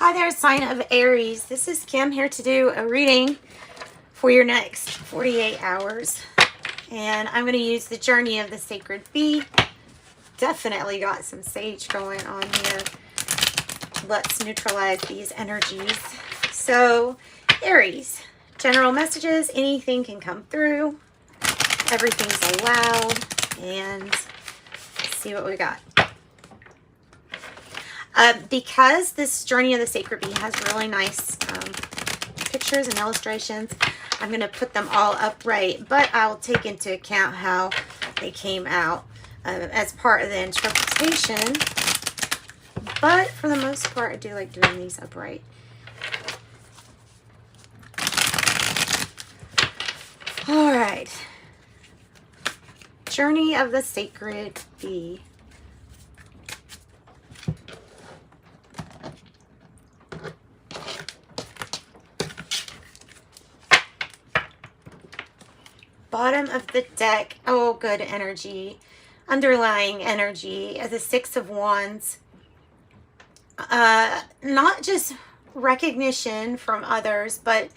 Hi there, sign of Aries. This is Kim here to do a reading for your next 48 hours. And I'm going to use the Journey of the Sacred Bee. Definitely got some sage going on here. Let's neutralize these energies. So, Aries, general messages, anything can come through. Everything's allowed. And let's see what we got. Because this Journey of the Sacred Bee has really nice pictures and illustrations, I'm going to put them all upright, but I'll take into account how they came out as part of the interpretation. But for the most part, I do like doing these upright. All right. Journey of the Sacred Bee. Bottom of the deck. Oh, good energy. Underlying energy. The Six of Wands. Not just recognition from others, but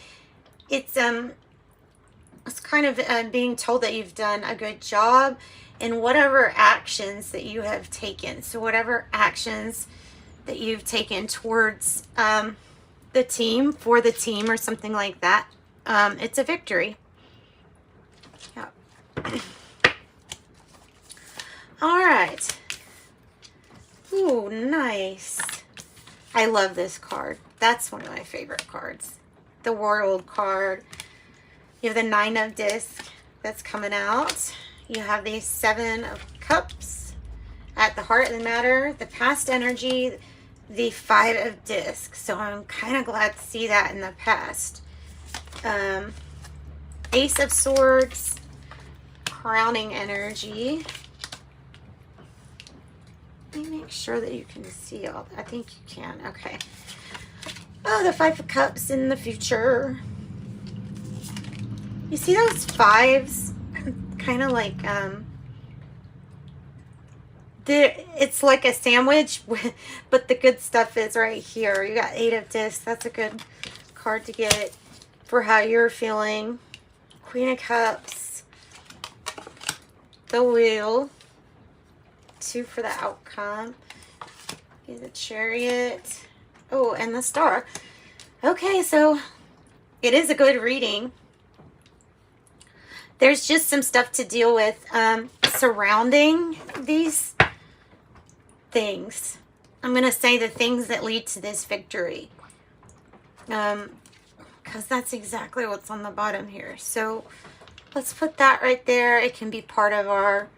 it's kind of being told that you've done a good job in whatever actions that you have taken. So whatever actions that you've taken towards the team, for the team, or something like that, it's a victory. All right. Ooh, nice. I love this card. That's one of my favorite cards. The World card. You have the Nine of Discs that's coming out. You have the Seven of Cups at the heart of the matter. The past energy. The Five of Discs. So I'm kind of glad to see that in the past. Ace of Swords. Crowning energy. Let me make sure that you can see all that. I think you can. Okay. Oh, the Five of Cups in the future. You see those fives? Kind of like, it's like a sandwich, but the good stuff is right here. You got Eight of Discs. That's a good card to get for how you're feeling. Queen of Cups. The Wheel. Two for the outcome. The Chariot. Oh, and the Star. Okay, so it is a good reading. There's just some stuff to deal with surrounding these things. I'm going to say the things that lead to this victory. Because that's exactly what's on the bottom here. So let's put that right there. It can be part of our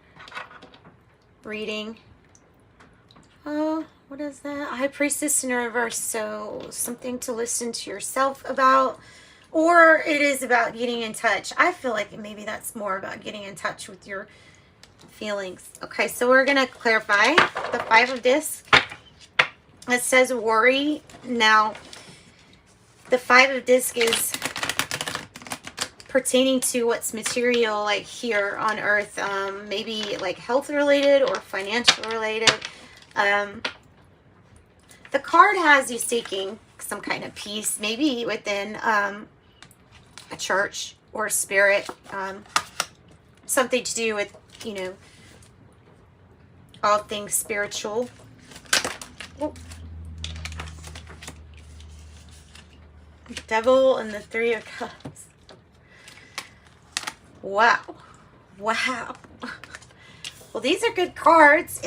reading. Oh, what is that? High Priestess in reverse. So something to listen to yourself about, or it is about getting in touch. I feel like maybe that's more about getting in touch with your feelings. Okay, so we're going to clarify the Five of Discs. It says worry. Now, the Five of Discs is pertaining to what's material, like here on earth, maybe like health related or financial related. The card has you seeking some kind of peace, maybe within a church or spirit, something to do with, you know, all things spiritual. Oh. Devil and the Three of Cups. Wow. Wow. Well, these are good cards.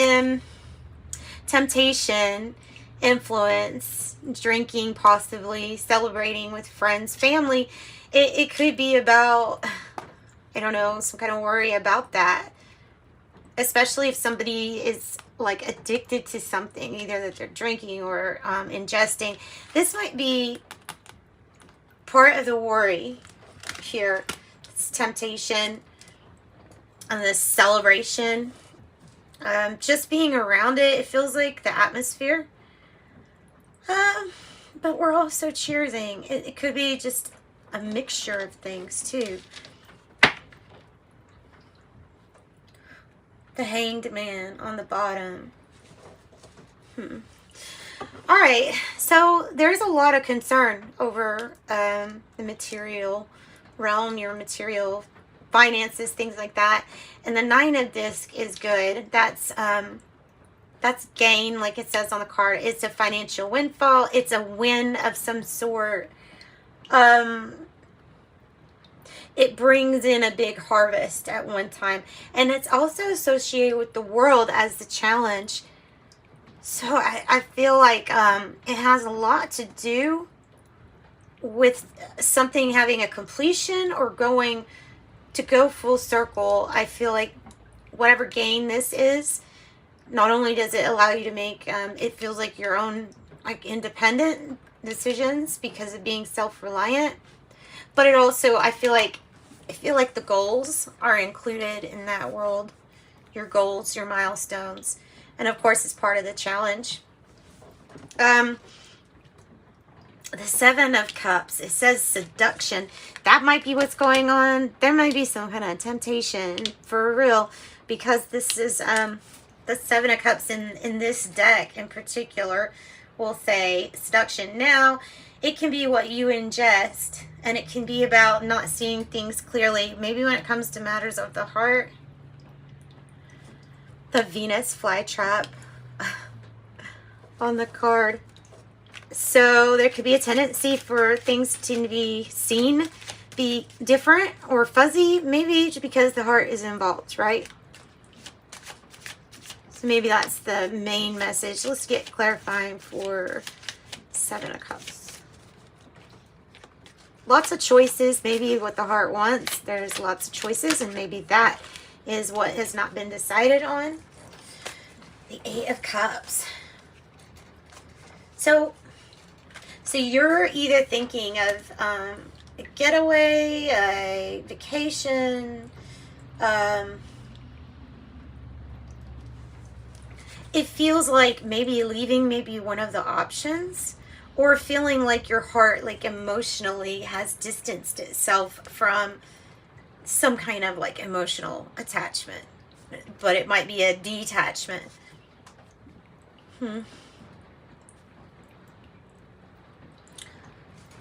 Temptation, influence, drinking, possibly, celebrating with friends, family. It could be about, I don't know, some kind of worry about that. Especially if somebody is like addicted to something, either that they're drinking or ingesting. This might be part of the worry here. Temptation and this celebration, just being around it feels like the atmosphere, but we're also cheersing. It could be just a mixture of things too. The Hanged Man on the bottom. All right, so there's a lot of concern over the material realm, your material finances, things like that. And the Nine of Disc is good. That's gain, like it says on the card. It's a financial windfall. It's a win of some sort. It brings in a big harvest at one time. And it's also associated with the world as the challenge. So I feel like it has a lot to do with something having a completion or going to go full circle. I feel like whatever gain this is, not only does it allow you to make, it feels like your own like independent decisions because of being self-reliant, but it also, I feel like the goals are included in that world. Your goals, your milestones. And of course, it's part of the challenge. The Seven of Cups, it says seduction. That might be what's going on. There might be some kind of temptation for real, because this is the Seven of Cups in this deck in particular will say seduction. Now, it can be what you ingest, and it can be about not seeing things clearly. Maybe when it comes to matters of the heart. The Venus flytrap on the card. So there could be a tendency for things to be seen, be different or fuzzy, maybe just because the heart is involved, right? So maybe that's the main message. Let's get clarifying for Seven of Cups. Lots of choices, maybe what the heart wants. There's lots of choices, and maybe that is what has not been decided on. The Eight of Cups. So you're either thinking of a getaway, a vacation. It feels like maybe leaving may be one of the options, or feeling like your heart, like emotionally, has distanced itself from some kind of like emotional attachment, but it might be a detachment.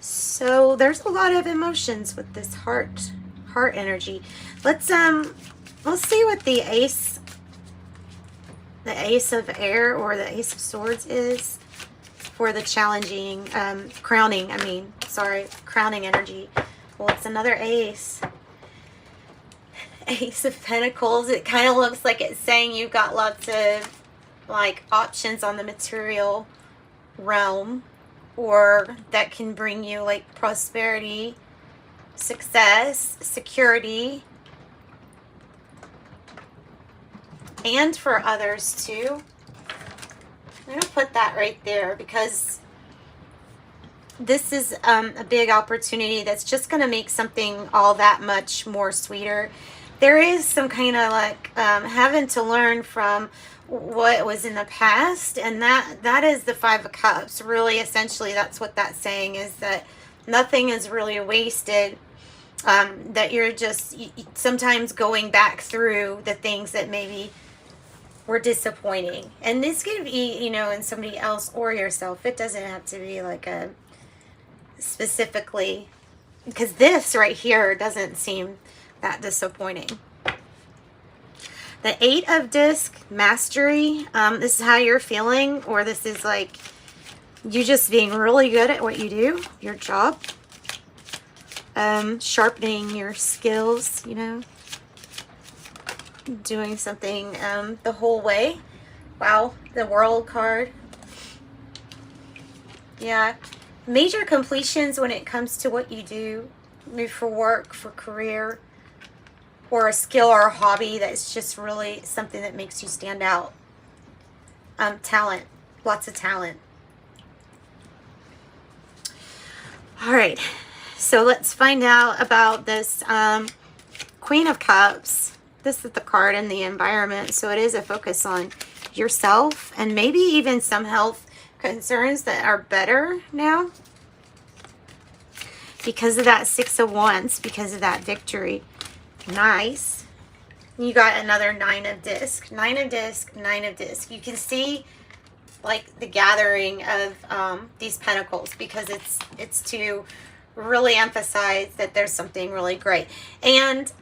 So there's a lot of emotions with this heart energy. Let's see what the Ace of Air or the Ace of Swords is for the challenging crowning energy. Well, it's another ace. Ace of Pentacles. It kind of looks like it's saying you've got lots of like options on the material realm, or that can bring you like prosperity, success, security, and for others too. I'm going to put that right there because this is a big opportunity that's just going to make something all that much more sweeter. There is some kind of like having to learn from what was in the past, and that is the Five of Cups. Really, essentially, that's what that's saying, is that nothing is really wasted. That you're just sometimes going back through the things that maybe were disappointing, and this could be, in somebody else or yourself. It doesn't have to be like a specifically, because this right here doesn't seem that disappointing. The Eight of Disc, mastery. This is how you're feeling, or this is like you just being really good at what you do, your job. Sharpening your skills, doing something the whole way. Wow, the World card. Yeah, major completions when it comes to what you do, for work, for career, or a skill or a hobby that's just really something that makes you stand out. Talent, lots of talent. All right, so let's find out about this Queen of Cups. This is the card in the environment, so it is a focus on yourself and maybe even some health concerns that are better now because of that Six of Wands, because of that victory. Nice. You got another Nine of Disc. Nine of Disc, Nine of Disc. You can see like the gathering of these pentacles, because it's to really emphasize that there's something really great. And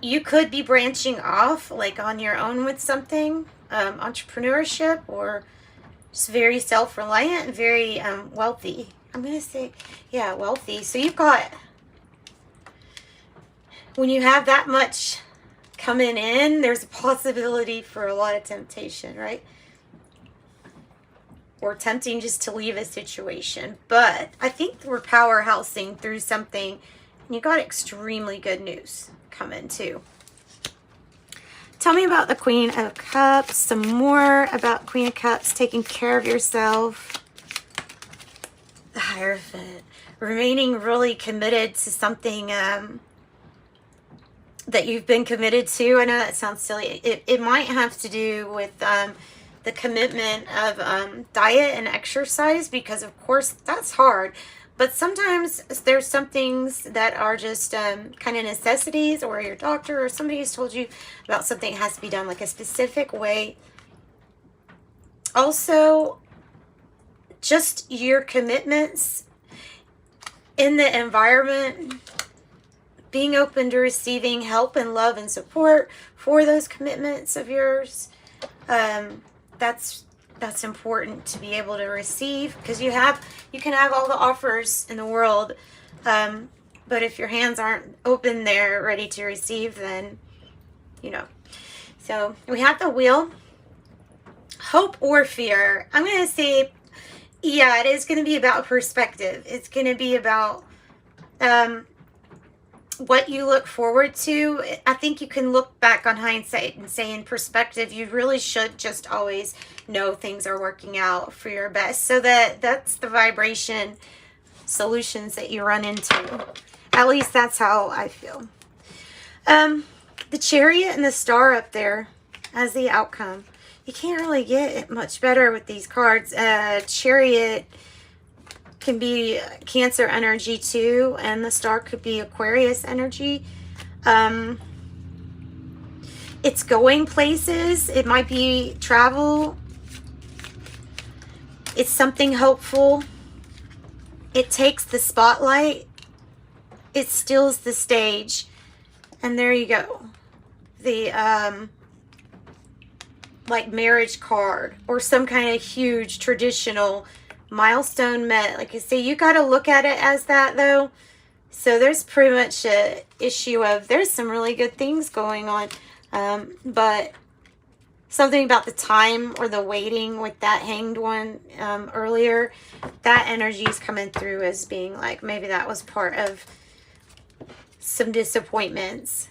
you could be branching off like on your own with something, entrepreneurship, or just very self-reliant, very wealthy. I'm gonna say, yeah, wealthy. So you've got, when you have that much coming in, there's a possibility for a lot of temptation, right? Or tempting just to leave a situation. But I think we're powerhousing through something, and you got extremely good news coming too. Tell me about the Queen of Cups. Some more about Queen of Cups, taking care of yourself. The Hierophant. Remaining really committed to something that you've been committed to. I know that sounds silly. It might have to do with the commitment of diet and exercise, because of course that's hard. But sometimes there's some things that are just kind of necessities, or your doctor or somebody has told you about something that has to be done like a specific way. Also, just your commitments in the environment, being open to receiving help and love and support for those commitments of yours. That's important to be able to receive, because you can have all the offers in the world, but if your hands aren't open there, ready to receive, then, you know. So we have the Wheel. Hope or fear. I'm going to say, yeah, it is going to be about perspective. It's going to be about what you look forward to. I think you can look back on hindsight and say, in perspective, you really should just always know things are working out for your best. So that's the vibration solutions that you run into. At least that's how I feel. The Chariot and the Star up there as the outcome. You can't really get much better with these cards. Chariot can be Cancer energy too, and the Star could be Aquarius energy. It's going places. It might be travel. It's something hopeful. It takes the spotlight. It steals the stage. And there you go. The like marriage card, or some kind of huge traditional milestone met. Like I say, you got to look at it as that though. So there's pretty much a issue of, there's some really good things going on, but something about the time or the waiting with that Hanged one earlier, that energy is coming through as being like, maybe that was part of some disappointments.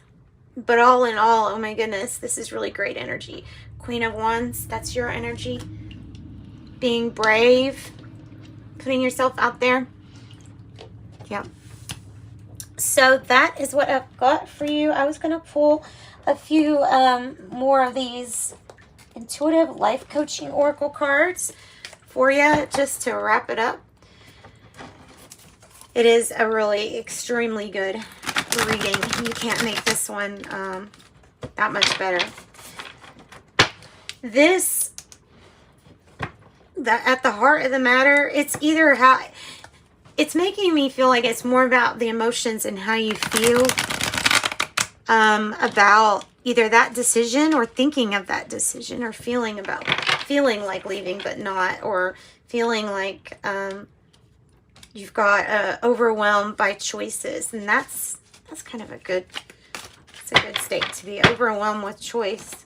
But all in all, oh my goodness, this is really great energy. Queen of Wands, that's your energy. Being brave, putting yourself out there. Yeah. So that is what I've got for you. I was going to pull a few more of these intuitive life coaching oracle cards for you, just to wrap it up. It is a really extremely good reading. You can't make this one that much better. This, at the heart of the matter, it's either how, it's making me feel like it's more about the emotions and how you feel about either that decision, or thinking of that decision, or feeling like leaving but not, or feeling like you've got overwhelmed by choices. And that's kind of a good state to be, overwhelmed with choice.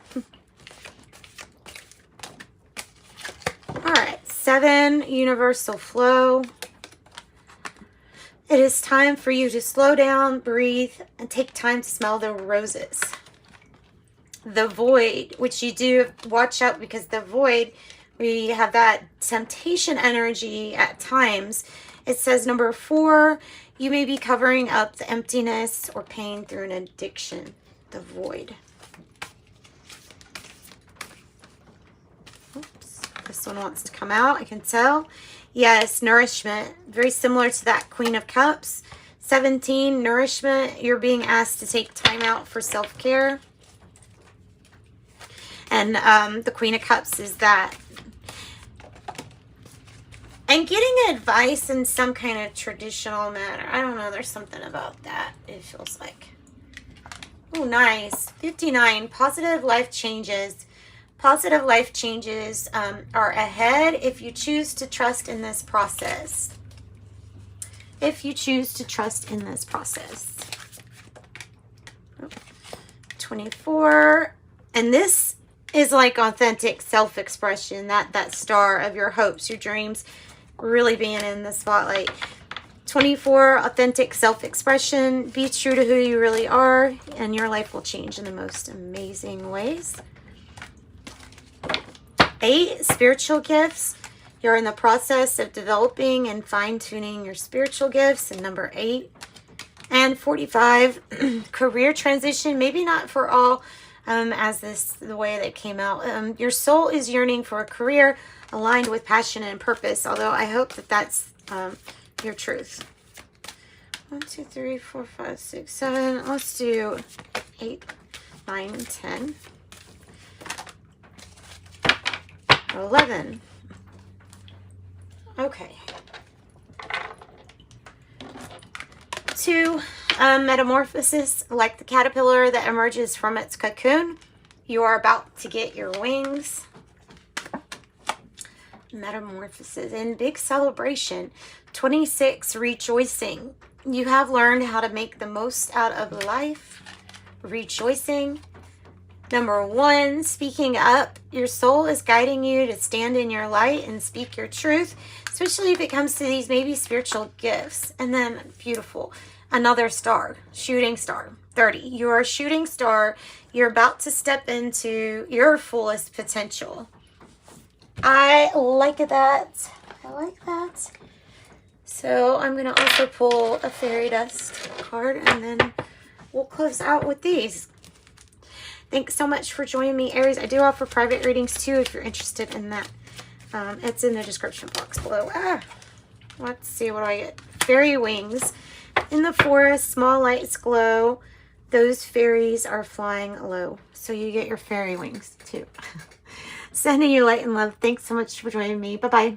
All right, 7, universal flow. It is time for you to slow down, breathe, and take time to smell the roses. The Void, which you do watch out, because the Void, we have that temptation energy at times. It says number 4, you may be covering up the emptiness or pain through an addiction. The Void. Oops, this one wants to come out, I can tell. Yes, nourishment. Very similar to that Queen of Cups. 17, nourishment. You're being asked to take time out for self-care. And the Queen of Cups is that. And getting advice in some kind of traditional manner. I don't know. There's something about that. It feels like. Oh, nice. 59. Positive life changes. Positive life changes are ahead if you choose to trust in this process. If you choose to trust in this process. 24. And this is like authentic self-expression. That star of your hopes, your dreams, really being in the spotlight. 24, authentic self-expression. Be true to who you really are, and your life will change in the most amazing ways. 8, spiritual gifts. You're in the process of developing and fine-tuning your spiritual gifts, and number 8. And 45, career transition. Maybe not for all, as the way that came out. Your soul is yearning for a career aligned with passion and purpose, although I hope that that's your truth. 1, 2, 3, 4, 5, 6, 7. Let's do 8, 9, 10. 11. Okay. 2, metamorphosis. Like the caterpillar that emerges from its cocoon, you are about to get your wings. Metamorphosis and big celebration. 26, rejoicing. You have learned how to make the most out of life. Rejoicing. Number 1, speaking up. Your soul is guiding you to stand in your light and speak your truth, especially if it comes to these maybe spiritual gifts. And then, beautiful, another star, shooting star. 30, you're a shooting star. You're about to step into your fullest potential. I like that. I like that. So I'm going to also pull a fairy dust card, and then we'll close out with these. Thanks so much for joining me, Aries. I do offer private readings too if you're interested in that. It's in the description box below. Let's see, what do I get? Fairy wings. In the forest, small lights glow. Those fairies are flying low. So you get your fairy wings too. Sending you light and love. Thanks so much for joining me. Bye-bye.